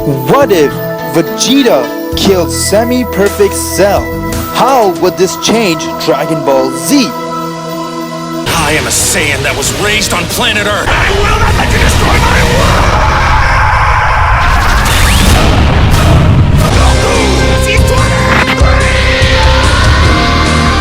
What if Vegeta killed semi-perfect Cell? How would this change Dragon Ball Z? I am a Saiyan that was raised on planet Earth. I will not let you destroy my world!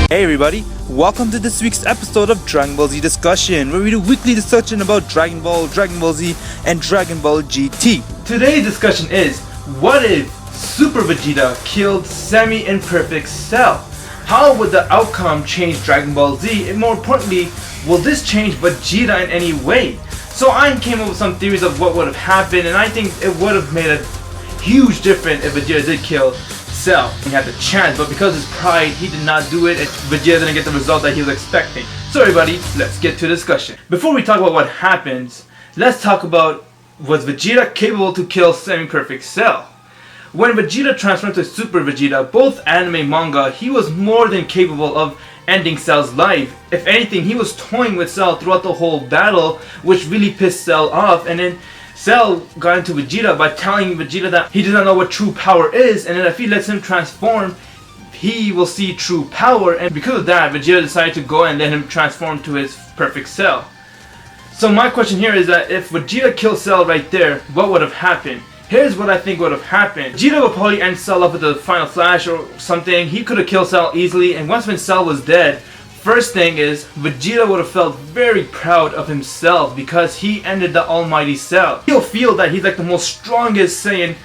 Hey everybody, welcome to this week's episode of Dragon Ball Z Discussion, where we do weekly discussion about Dragon Ball, Dragon Ball Z, and Dragon Ball GT. Today's discussion is, what if Super Vegeta killed semi-imperfect Cell? How would the outcome change Dragon Ball Z, and more importantly, will this change Vegeta in any way? So I came up with some theories of what would have happened, and I think it would have made a huge difference if Vegeta did kill Cell. He had the chance, but because of his pride, he did not do it, and Vegeta didn't get the result that he was expecting. So everybody, let's get to the discussion. Before we talk about what happens, let's talk about, was Vegeta capable to kill semi-perfect Cell? When Vegeta transformed to Super Vegeta, both anime and manga, he was more than capable of ending Cell's life. If anything, he was toying with Cell throughout the whole battle, which really pissed Cell off, and then Cell got into Vegeta by telling Vegeta that he does not know what true power is, and then if he lets him transform, he will see true power, and because of that, Vegeta decided to go and let him transform to his perfect Cell. So my question here is that if Vegeta killed Cell right there, what would have happened? Here's what I think would have happened. Vegeta would probably end Cell up with a final flash or something. He could have killed Cell easily, and once when Cell was dead, first thing is, Vegeta would have felt very proud of himself because he ended the almighty Cell. He'll feel that he's like the most strongest Saiyan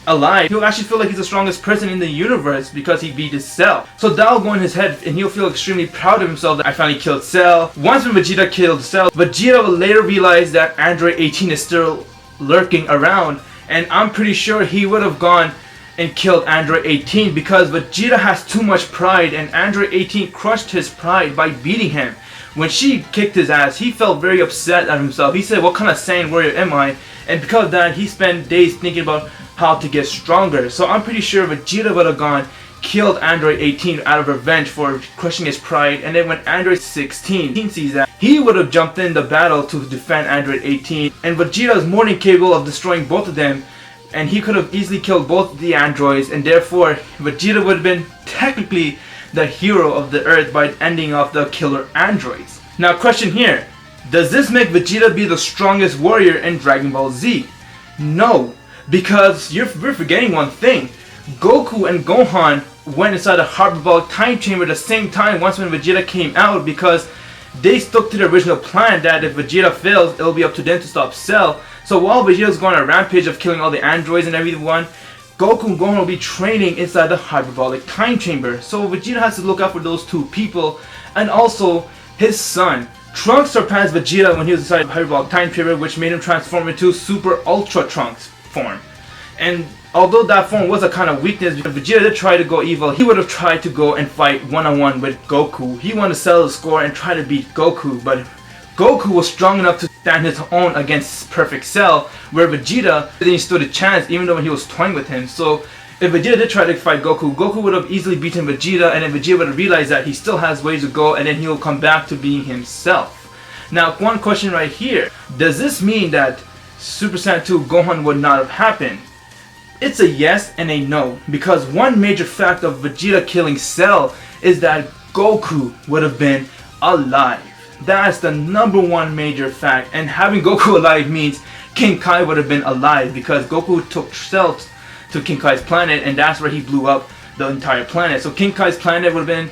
alive. He'll actually feel like he's the strongest person in the universe because he beat his Cell. So that'll go in his head and he'll feel extremely proud of himself that I finally killed Cell. Once when Vegeta killed Cell, Vegeta will later realize that Android 18 is still lurking around, and I'm pretty sure he would have gone and killed Android 18 because Vegeta has too much pride, and Android 18 crushed his pride by beating him. When she kicked his ass, he felt very upset at himself. He said, what kind of Saiyan warrior am I? And because of that, he spent days thinking about how to get stronger. So I'm pretty sure Vegeta would have gone, killed Android 18 out of revenge for crushing his pride, and then when Android 16 sees that, he would have jumped in the battle to defend Android 18, and Vegeta is more than capable of destroying both of them, and he could have easily killed both the androids, and therefore Vegeta would have been technically the hero of the Earth by ending off the killer androids. Now question here, does this make Vegeta be the strongest warrior in Dragon Ball Z? No, because we're forgetting one thing. Goku and Gohan went inside a hyperbolic time chamber at the same time once when Vegeta came out, because they stuck to the original plan that if Vegeta fails, it'll be up to them to stop Cell. So while Vegeta's going on a rampage of killing all the androids and everyone, Goku and Gohan will be training inside the hyperbolic time chamber. So Vegeta has to look out for those two people, and also his son. Trunks surpassed Vegeta when he was inside the hyperbolic time chamber, which made him transform into Super Ultra Trunks form. And although that form was a kind of weakness, because Vegeta did try to go evil, he would have tried to go and fight one-on-one with Goku. He wanted to settle the score and try to beat Goku, but Goku was strong enough to stand his own against Perfect Cell, where Vegeta didn't stood a chance even though he was toying with him. So if Vegeta did try to fight Goku, Goku would have easily beaten Vegeta, and then Vegeta would have realized that he still has ways to go, and then he will come back to being himself. Now one question right here, does this mean that Super Saiyan 2 Gohan would not have happened? It's a yes and a no, because one major fact of Vegeta killing Cell is that Goku would have been alive. That's the number one major fact, and having Goku alive means King Kai would have been alive, because Goku took Cell to King Kai's planet, and that's where he blew up the entire planet. So King Kai's planet would have been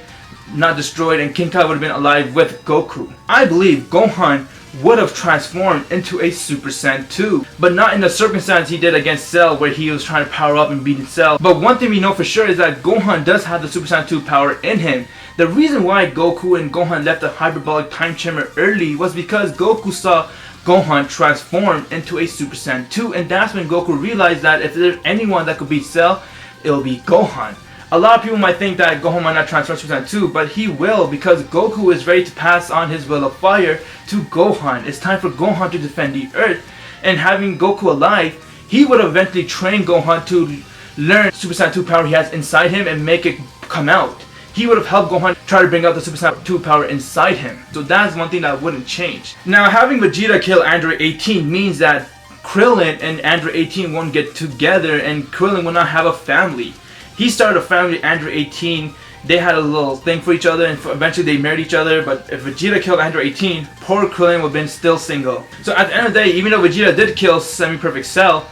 not destroyed, and King Kai would have been alive with Goku. I believe Gohan would have transformed into a Super Saiyan 2, but not in the circumstance he did against Cell, where he was trying to power up and beat Cell. But one thing we know for sure is that Gohan does have the Super Saiyan 2 power in him. The reason why Goku and Gohan left the hyperbolic time chamber early was because Goku saw Gohan transform into a Super Saiyan 2, and that's when Goku realized that if there's anyone that could beat Cell, it'll be Gohan. A lot of people might think that Gohan might not transform Super Saiyan 2, but he will, because Goku is ready to pass on his will of fire to Gohan. It's time for Gohan to defend the Earth, and having Goku alive, he would eventually train Gohan to learn Super Saiyan 2 power he has inside him and make it come out. He would have helped Gohan try to bring out the Super Saiyan 2 power inside him. So that's one thing that wouldn't change. Now having Vegeta kill Android 18 means that Krillin and Android 18 won't get together and Krillin will not have a family. He started a family with Android 18. They had a little thing for each other and eventually they married each other, but if Vegeta killed Android 18, poor Krillin would have been still single. So at the end of the day, even though Vegeta did kill Semi-Perfect Cell,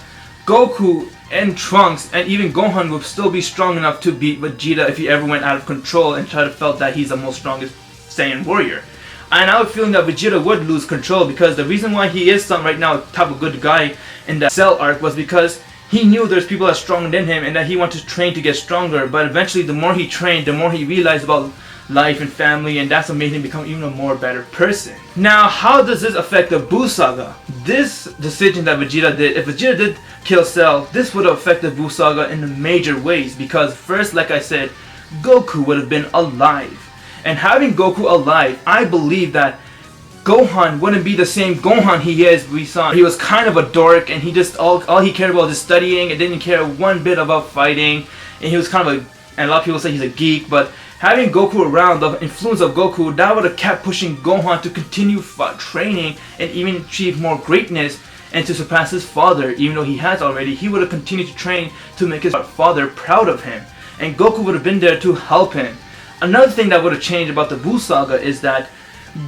Goku and Trunks and even Gohan would still be strong enough to beat Vegeta if he ever went out of control and tried to felt that he's the most strongest Saiyan warrior. And I have a feeling that Vegeta would lose control because the reason why he is right now type of good guy in the Cell arc was because he knew there's people that are stronger than him and that he wanted to train to get stronger, but eventually the more he trained, the more he realized about life and family, and that's what made him become even a more better person. Now, how does this affect the Buu Saga? This decision that Vegeta did, if Vegeta did kill Cell, this would have affected Buu Saga in major ways because first, like I said, Goku would have been alive. And having Goku alive, I believe that Gohan wouldn't be the same Gohan he is. We saw he was kind of a dork and he just all he cared about was studying and didn't care one bit about fighting, and he was kind of and a lot of people say he's a geek, but having Goku around, the influence of Goku, that would have kept pushing Gohan to continue training and even achieve more greatness and to surpass his father. Even though he has already, he would have continued to train to make his father proud of him, and Goku would have been there to help him. Another thing that would have changed about the Buu Saga is that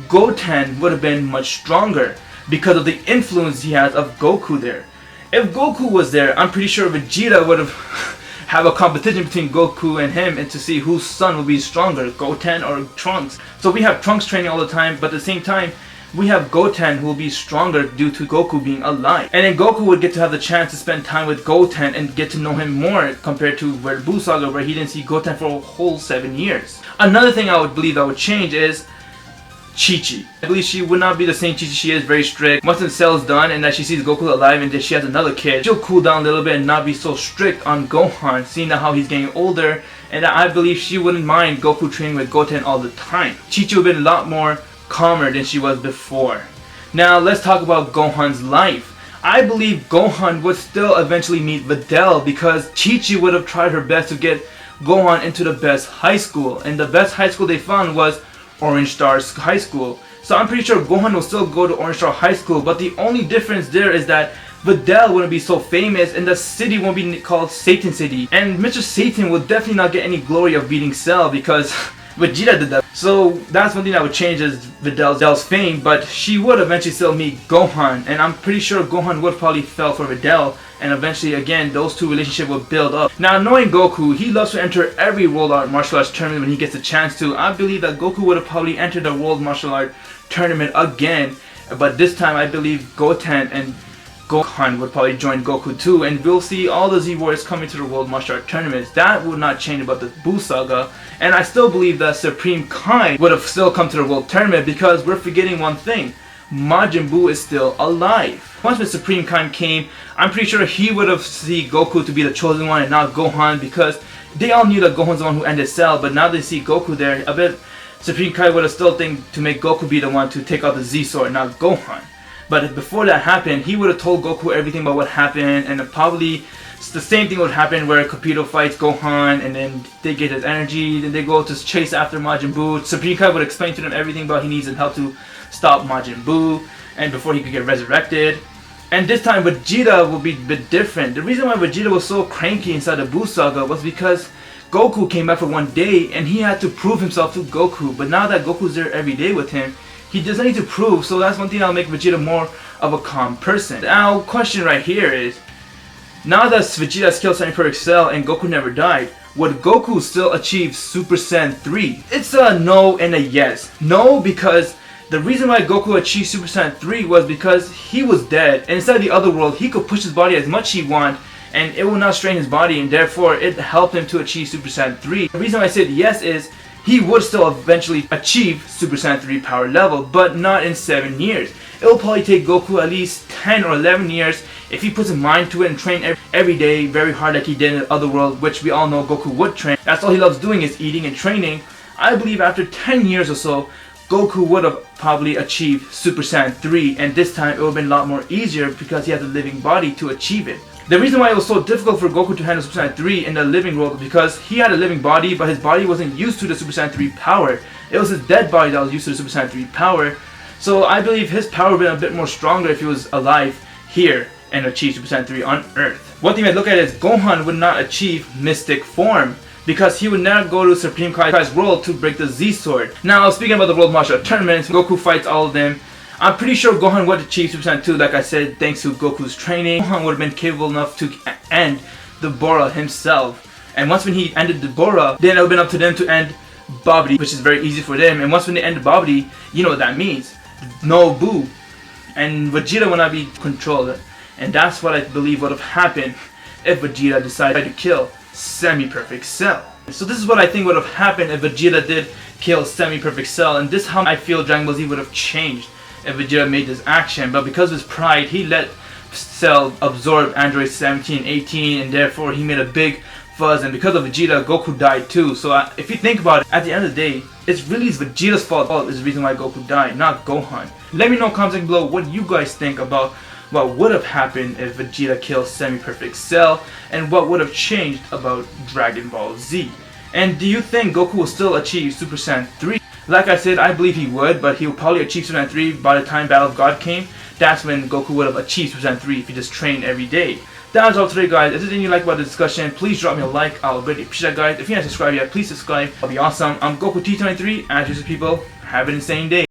Goten would have been much stronger because of the influence he has of Goku there. If Goku was there, I'm pretty sure Vegeta would have a competition between Goku and him and to see whose son will be stronger, Goten or Trunks. So we have Trunks training all the time, but at the same time we have Goten who will be stronger due to Goku being alive. And then Goku would get to have the chance to spend time with Goten and get to know him more compared to where Buu Saga, where he didn't see Goten for a whole 7 years. Another thing I would believe that would change is Chi-Chi. I believe she would not be the same Chi-Chi she is, very strict. Once the Cell is done and that she sees Goku alive and that she has another kid, she'll cool down a little bit and not be so strict on Gohan, seeing that how he's getting older, and that I believe she wouldn't mind Goku training with Goten all the time. Chi-Chi would have been a lot more calmer than she was before. Now let's talk about Gohan's life. I believe Gohan would still eventually meet Videl because Chi-Chi would have tried her best to get Gohan into the best high school, and the best high school they found was Orange Star High School. So I'm pretty sure Gohan will still go to Orange Star High School, but the only difference there is that Videl wouldn't be so famous and the city won't be called Satan City. And Mr. Satan will definitely not get any glory of beating Cell because Vegeta did that. So that's one thing that would change is Videl's fame, but she would eventually still meet Gohan, and I'm pretty sure Gohan would probably fell for Videl, and eventually again those two relationships will build up. Now knowing Goku, he loves to enter every world martial arts tournament when he gets a chance to. I believe that Goku would have probably entered the world martial art tournament again, but this time I believe Goten and Gohan would probably join Goku too, and we'll see all the Z Warriors coming to the World Martial Arts Tournaments. That would not change about the Buu Saga, and I still believe that Supreme Kai would have still come to the World Tournament because we're forgetting one thing. Majin Buu is still alive. Once the Supreme Kai came, I'm pretty sure he would have seen Goku to be the chosen one and not Gohan, because they all knew that Gohan's the one who ended Cell, but now they see Goku there, I bet Supreme Kai would have still think to make Goku be the one to take out the Z Sword, not Gohan. But before that happened, he would have told Goku everything about what happened, and probably the same thing would happen where Capito fights Gohan, and then they get his energy, then they go to chase after Majin Buu. Supreme Kai would explain to them everything about he needs help to stop Majin Buu, and before he could get resurrected. And this time Vegeta will be a bit different. The reason why Vegeta was so cranky inside the Buu Saga was because Goku came back for one day, and he had to prove himself to Goku. But now that Goku's there every day with him, he doesn't need to prove, so that's one thing that'll make Vegeta more of a calm person. Now, question right here is, now that Vegeta has killed Imperfect Cell and Goku never died, would Goku still achieve Super Saiyan 3? It's a no and a yes. No, because the reason why Goku achieved Super Saiyan 3 was because he was dead, and inside the other world, he could push his body as much he want, and it will not strain his body, and therefore it helped him to achieve Super Saiyan 3. The reason why I said yes is, he would still eventually achieve Super Saiyan 3 power level, but not in 7 years. It will probably take Goku at least 10 or 11 years if he puts his mind to it and train every day very hard like he did in the other world, which we all know Goku would train. That's all he loves doing, is eating and training. I believe after 10 years or so, Goku would have probably achieved Super Saiyan 3, and this time it would have been a lot more easier because he has a living body to achieve it. The reason why it was so difficult for Goku to handle Super Saiyan 3 in the living world was because he had a living body, but his body wasn't used to the Super Saiyan 3 power. It was his dead body that was used to the Super Saiyan 3 power. So I believe his power would have been a bit more stronger if he was alive here and achieve Super Saiyan 3 on Earth. One thing I look at is Gohan would not achieve Mystic Form because he would not go to Supreme Kai's world to break the Z Sword. Now, speaking about the World Martial Art Tournaments, Goku fights all of them. I'm pretty sure Gohan would achieve Super Saiyan 2, like I said, thanks to Goku's training. Gohan would have been capable enough to end the Bora himself. And once when he ended the Bora, then it would have been up to them to end Babidi, which is very easy for them. And once when they end Babidi, you know what that means. No Boo. And Vegeta would not be controlled. And that's what I believe would have happened if Vegeta decided to kill Semi-Perfect Cell. So this is what I think would have happened if Vegeta did kill Semi-Perfect Cell, and this is how I feel Dragon Ball Z would have changed if Vegeta made this action. But because of his pride, he let Cell absorb Android 17 and 18, and therefore he made a big fuzz, and because of Vegeta, Goku died too. So if you think about it, at the end of the day, it's really Vegeta's fault is the reason why Goku died, not Gohan. Let me know in the comments below what you guys think about what would have happened if Vegeta killed Semi-Perfect Cell, and what would have changed about Dragon Ball Z. And do you think Goku will still achieve Super Saiyan 3? Like I said, I believe he would, but he will probably achieve Super Saiyan 3 by the time Battle of God came. That's when Goku would have achieved Super Saiyan 3 if he just trained every day. That was all today, guys. If there's anything you like about the discussion, please drop me a like. I'll really appreciate that, guys. If you haven't subscribed yet, please subscribe. I'll be awesome. I'm Goku T23, and just people, have an insane day.